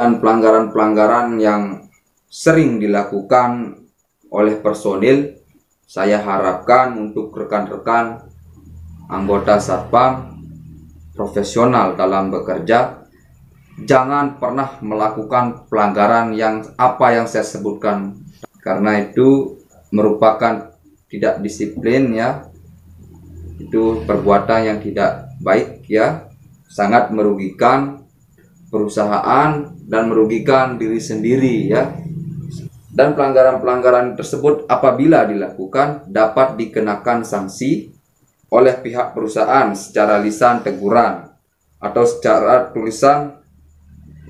dan pelanggaran-pelanggaran yang sering dilakukan oleh personil, saya harapkan untuk rekan-rekan anggota Satpam profesional dalam bekerja, jangan pernah melakukan pelanggaran yang saya sebutkan, karena itu merupakan tidak disiplin ya. Itu perbuatan yang tidak baik ya, sangat merugikan perusahaan dan merugikan diri sendiri ya. Dan pelanggaran-pelanggaran tersebut apabila dilakukan dapat dikenakan sanksi oleh pihak perusahaan secara lisan teguran atau secara tulisan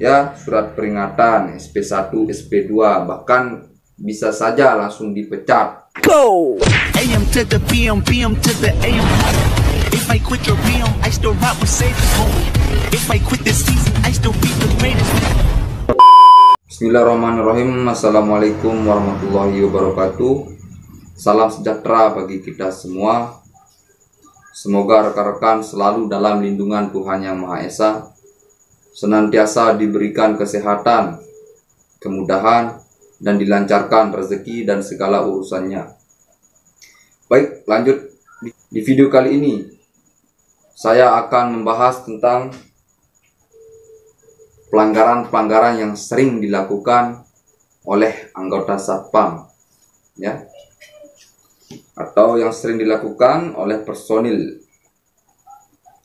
ya, surat peringatan SP1, SP2, bahkan bisa saja langsung dipecat. Go! AM to the PM, PM to the AM. If I quit your PM, I still rock with Save Home. If I quit this season, I still be the greatest. Bismillahirrahmanirrahim. Assalamualaikum warahmatullahi wabarakatuh. Salam sejahtera bagi kita semua. Semoga rekan-rekan selalu dalam lindungan Tuhan Yang Maha Esa, senantiasa diberikan kesehatan, kemudahan, dan dilancarkan rezeki dan segala urusannya. Baik, lanjut. Di video kali ini saya akan membahas tentang pelanggaran-pelanggaran yang sering dilakukan oleh anggota Satpam ya, atau yang sering dilakukan oleh personil.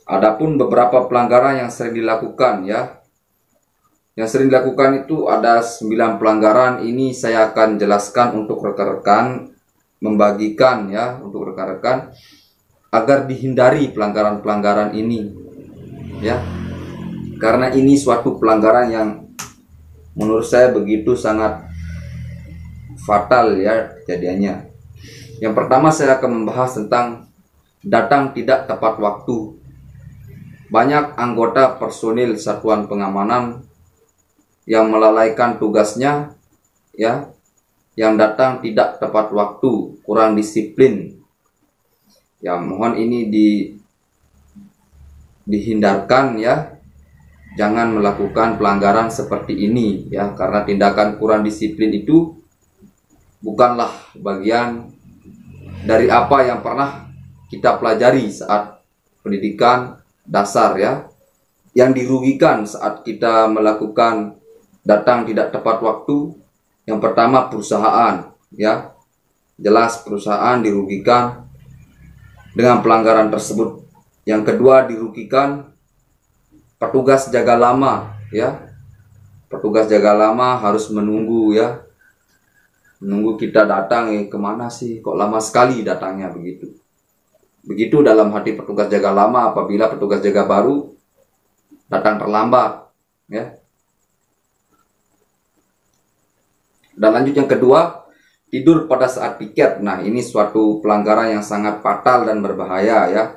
Adapun beberapa pelanggaran yang sering dilakukan ya, yang sering dilakukan itu ada 9 pelanggaran. Ini saya akan jelaskan untuk rekan-rekan, membagikan ya untuk rekan-rekan agar dihindari pelanggaran-pelanggaran ini ya, karena ini suatu pelanggaran yang menurut saya begitu sangat fatal ya kejadiannya. Yang pertama saya akan membahas tentang datang tidak tepat waktu. Banyak anggota personil satuan pengamanan yang melalaikan tugasnya ya, yang datang tidak tepat waktu, kurang disiplin ya. Mohon ini dihindarkan ya, jangan melakukan pelanggaran seperti ini ya, karena tindakan kurang disiplin itu bukanlah bagian dari apa yang pernah kita pelajari saat pendidikan dasar ya. Yang dirugikan saat kita melakukan datang tidak tepat waktu, yang pertama perusahaan ya, jelas perusahaan dirugikan dengan pelanggaran tersebut. Yang kedua dirugikan petugas jaga lama ya, petugas jaga lama harus menunggu ya, menunggu kita datang kemana sih kok lama sekali datangnya, begitu dalam hati petugas jaga lama apabila petugas jaga baru datang terlambat ya. Dan lanjut yang kedua, tidur pada saat piket. Nah, ini suatu pelanggaran yang sangat fatal dan berbahaya ya.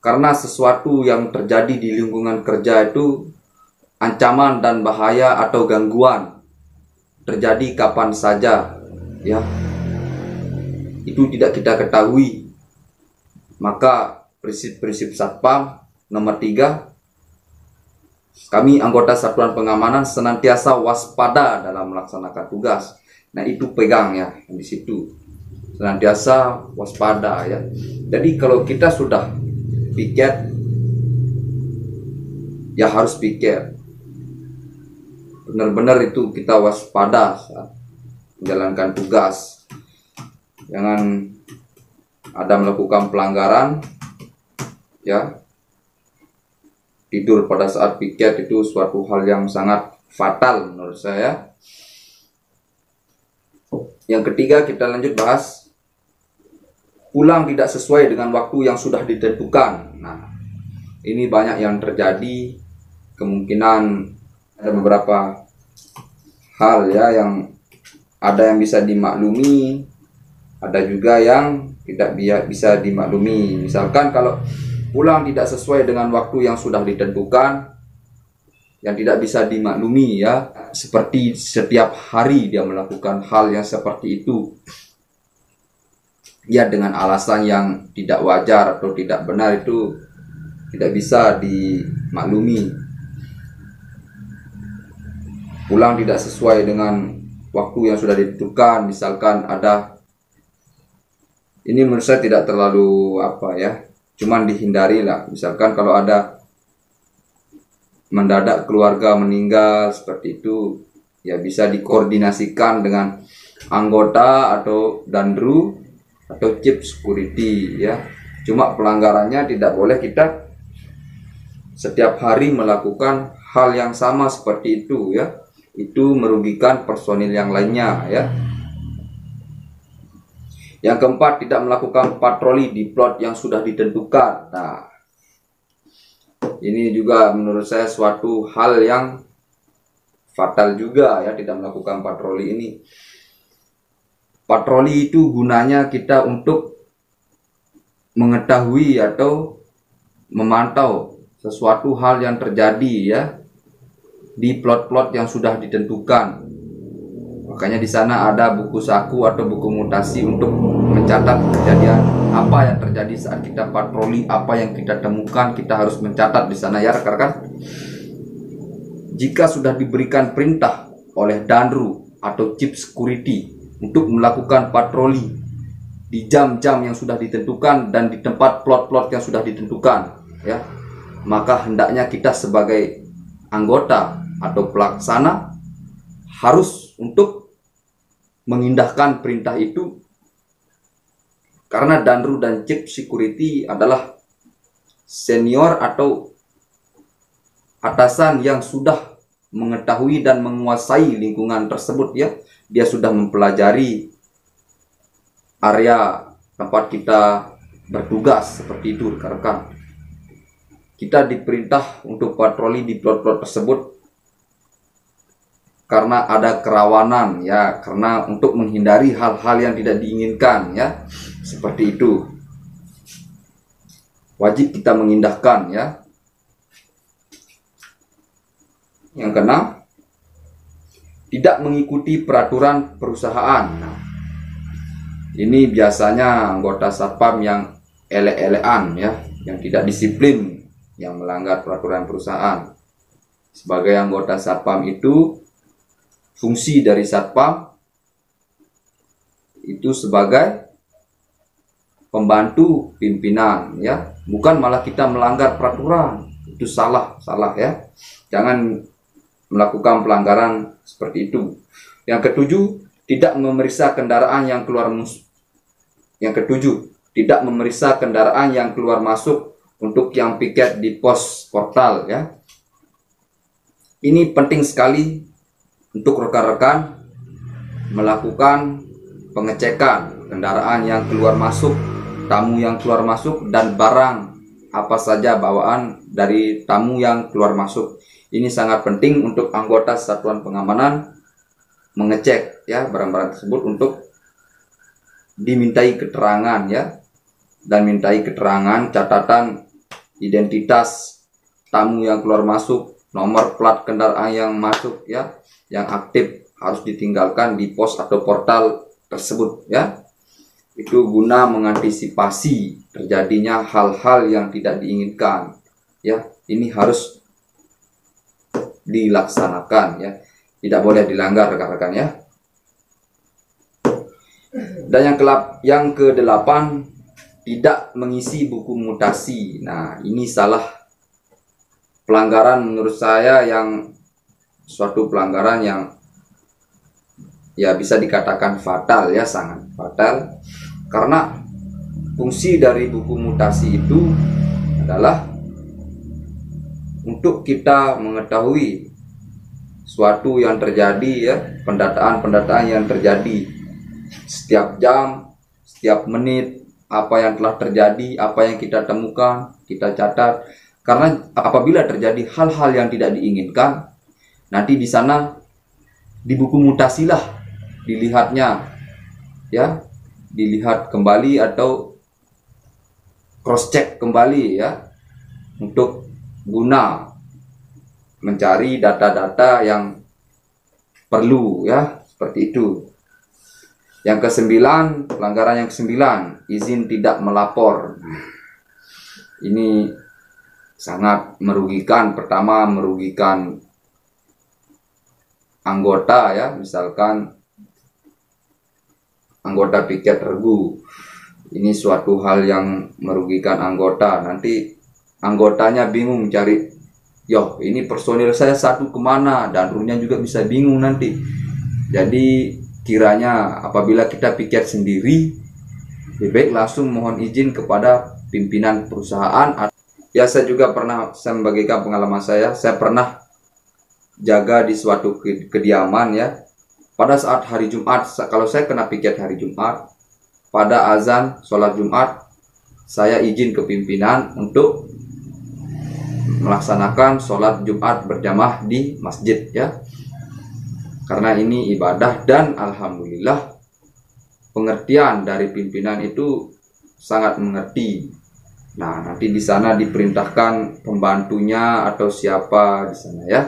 Karena sesuatu yang terjadi di lingkungan kerja itu ancaman dan bahaya atau gangguan terjadi kapan saja ya. Itu tidak kita ketahui. Maka prinsip-prinsip Satpam nomor 3, kami anggota Satuan Pengamanan senantiasa waspada dalam melaksanakan tugas. Nah, itu pegang ya di situ. Senantiasa waspada ya. Jadi kalau kita sudah piket ya harus piket. Benar-benar itu kita waspada saat menjalankan tugas. Jangan ada melakukan pelanggaran ya. Tidur pada saat piket itu suatu hal yang sangat fatal menurut saya. Yang ketiga kita lanjut bahas pulang tidak sesuai dengan waktu yang sudah ditentukan. Nah, ini banyak yang terjadi. Kemungkinan ada beberapa hal ya, yang ada yang bisa dimaklumi, ada juga yang tidak bisa dimaklumi. Misalkan kalau pulang tidak sesuai dengan waktu yang sudah ditentukan, yang tidak bisa dimaklumi ya, seperti setiap hari dia melakukan hal yang seperti itu ya, dengan alasan yang tidak wajar atau tidak benar, itu tidak bisa dimaklumi. pulang tidak sesuai dengan waktu yang sudah ditentukan, misalkan ada, ini menurut saya tidak terlalu cuman dihindari lah. Misalkan kalau ada mendadak keluarga meninggal seperti itu, ya bisa dikoordinasikan dengan anggota atau dandru atau chief security ya. Cuma pelanggarannya tidak boleh kita setiap hari melakukan hal yang sama seperti itu ya. Itu merugikan personil yang lainnya ya. Yang keempat, tidak melakukan patroli di plot yang sudah ditentukan. Nah, ini juga menurut saya suatu hal yang fatal juga ya, tidak melakukan patroli ini. Patroli itu gunanya kita untuk mengetahui atau memantau sesuatu hal yang terjadi ya di plot-plot yang sudah ditentukan. Makanya di sana ada buku saku atau buku mutasi untuk mencatat kejadian apa yang terjadi saat kita patroli, apa yang kita temukan, kita harus mencatat di sana ya rekan-rekan. Jika sudah diberikan perintah oleh Danru atau Chief Security untuk melakukan patroli di jam-jam yang sudah ditentukan dan di tempat plot-plot yang sudah ditentukan ya, maka hendaknya kita sebagai anggota atau pelaksana harus untuk mengindahkan perintah itu, karena Danru dan Chief Security adalah senior atau atasan yang sudah mengetahui dan menguasai lingkungan tersebut ya. Dia sudah mempelajari area tempat kita bertugas seperti itu rekan-rekan. Kita diperintah untuk patroli di plot-plot tersebut karena ada kerawanan ya, karena untuk menghindari hal-hal yang tidak diinginkan ya, seperti itu. Wajib kita mengindahkan ya. Yang keenam, tidak mengikuti peraturan perusahaan. Nah, ini biasanya anggota satpam yang elek-elekan ya, yang tidak disiplin, yang melanggar peraturan perusahaan. Sebagai anggota satpam itu, fungsi dari satpam itu sebagai pembantu pimpinan ya, bukan malah kita melanggar peraturan. Itu salah ya. Jangan melakukan pelanggaran seperti itu. Yang ketujuh, tidak memeriksa kendaraan yang keluar masuk untuk yang piket di pos portal ya. Ini penting sekali untuk rekan-rekan melakukan pengecekan kendaraan yang keluar masuk, tamu yang keluar masuk, dan barang apa saja bawaan dari tamu yang keluar masuk. Ini sangat penting untuk anggota satuan pengamanan mengecek ya barang-barang tersebut untuk dimintai keterangan ya, dan mintai keterangan, catatan identitas tamu yang keluar masuk, nomor plat kendaraan yang masuk ya, yang aktif harus ditinggalkan di pos atau portal tersebut ya. Itu guna mengantisipasi terjadinya hal-hal yang tidak diinginkan ya. Ini harus dilaksanakan ya, tidak boleh dilanggar rekan-rekan ya. Dan yang ke-8, tidak mengisi buku mutasi. Nah, ini salah, pelanggaran menurut saya, yang suatu pelanggaran yang ya bisa dikatakan fatal ya, sangat fatal. Karena fungsi dari buku mutasi itu adalah untuk kita mengetahui suatu yang terjadi ya, pendataan yang terjadi setiap jam, setiap menit, apa yang telah terjadi, apa yang kita temukan, kita catat. Karena apabila terjadi hal-hal yang tidak diinginkan, nanti di sana di buku mutasilah dilihatnya ya, dilihat kembali atau cross check kembali ya, untuk guna mencari data-data yang perlu ya, seperti itu. Yang ke-9, pelanggaran yang ke-9, izin tidak melapor. Ini sangat merugikan. Pertama, merugikan anggota ya, misalkan anggota piket regu. Ini suatu hal yang merugikan anggota. Nanti anggotanya bingung cari, yo ini personil saya satu kemana, dan runnya juga bisa bingung nanti. Jadi kiranya apabila kita piket sendiri, lebih baik langsung mohon izin kepada pimpinan perusahaan. Ya, saya juga pernah, saya membagikan pengalaman saya pernah jaga di suatu kediaman ya. Pada saat hari Jumat, kalau saya kena piket hari Jumat, pada azan sholat Jumat, saya izin ke pimpinan untuk melaksanakan sholat Jumat berjamaah di masjid ya. Karena ini ibadah, dan alhamdulillah pengertian dari pimpinan itu sangat mengerti. Nah, nanti di sana diperintahkan pembantunya atau siapa di sana ya.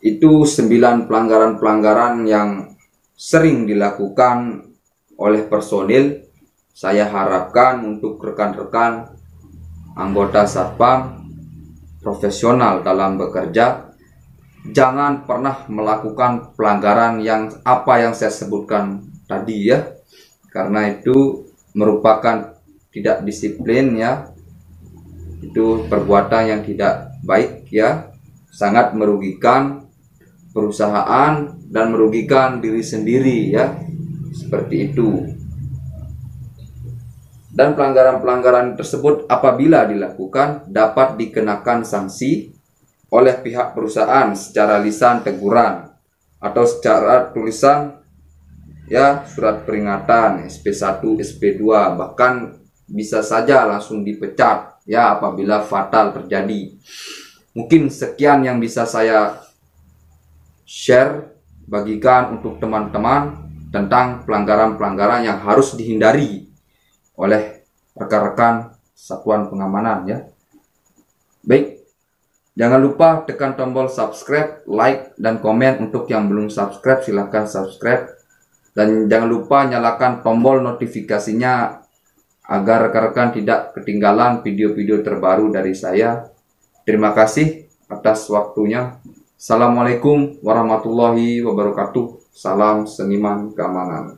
Itu 9 pelanggaran-pelanggaran yang sering dilakukan oleh personil. Saya harapkan untuk rekan-rekan anggota Satpam profesional dalam bekerja, jangan pernah melakukan pelanggaran yang saya sebutkan tadi ya. Karena itu merupakan tidak disiplin ya. Itu perbuatan yang tidak baik ya. Sangat merugikan perusahaan dan merugikan diri sendiri ya, seperti itu. Dan pelanggaran-pelanggaran tersebut apabila dilakukan dapat dikenakan sanksi oleh pihak perusahaan secara lisan teguran atau secara tulisan ya, surat peringatan SP1, SP2, bahkan bisa saja langsung dipecat ya apabila fatal terjadi. Mungkin sekian yang bisa saya share, bagikan untuk teman-teman tentang pelanggaran-pelanggaran yang harus dihindari oleh rekan-rekan satuan pengamanan ya. Baik, jangan lupa tekan tombol subscribe, like, dan komen. Untuk yang belum subscribe silahkan subscribe, dan jangan lupa nyalakan tombol notifikasinya agar rekan-rekan tidak ketinggalan video-video terbaru dari saya. Terima kasih atas waktunya. Assalamualaikum warahmatullahi wabarakatuh. Salam seniman keamanan.